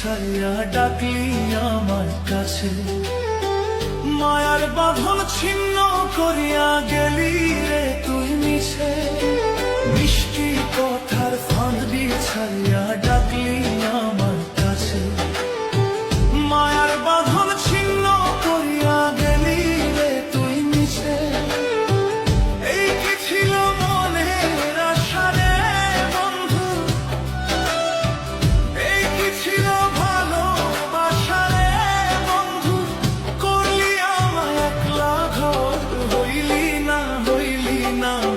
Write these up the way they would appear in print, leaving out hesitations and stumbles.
ছাইয়া ডাকলি আমার কাছে, মায়ার বাঁধন ছিন্ন করিয়া গেলি রে তুই মিছে। মিষ্টি কথার ফাঁদ বিছাইয়া ডাকলি আমার কাছে, মায়ার বাঁধন ছিন্ন করিয়া গেলি রে তুই মিছে। এই কি ছিল মনের আশা রে বন্ধু, এই কি ছিল ভালোবাসা রে বন্ধু, করলি আমায় একলা ঘর, হইলি না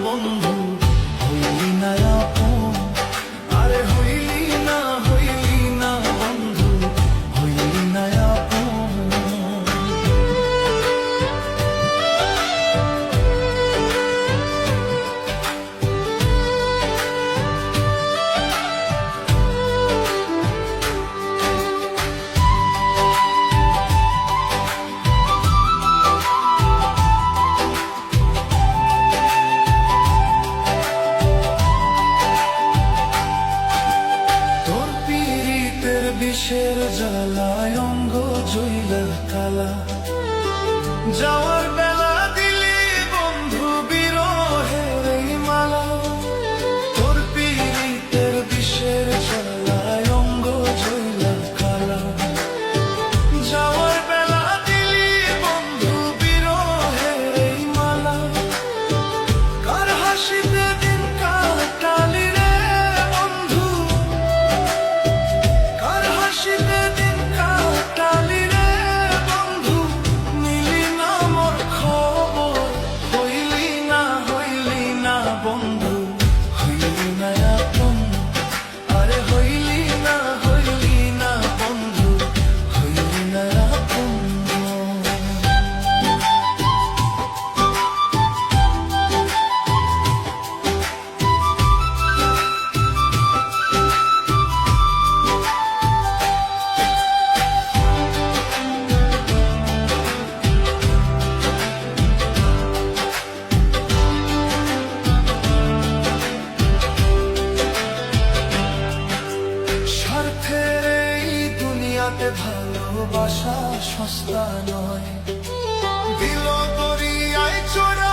বন্ধু, হইলি না আপন, আরে হইলি না বন্ধু, হইলি না আপন। তোর পীড়িতের বিষের জ্বালায় অঙ্গ জইলের কালা, যাওয়ার বেলা দিলি বন্ধু বিরহের এই মালা। তোর পীড়িতের বিষের জ্বালায় অঙ্গ জইলের কালা, যাওয়ার বেলা দিলি বন্ধু বিরহের এই মালা। কার হাসিতে দিন কাটালি রে বন্ধু, কার হাসিতে দিন কাটালি রে বন্ধু, নিলি না মোর খবর, হইলি না বন্ধু, হইলি না আপন, আরে হইলি না বন্ধু, হইলি না আপন। স্বার্থের এই দুনিয়াতে ভালোবাসা সস্তা নয়, দিল দরিয়ায় চড়া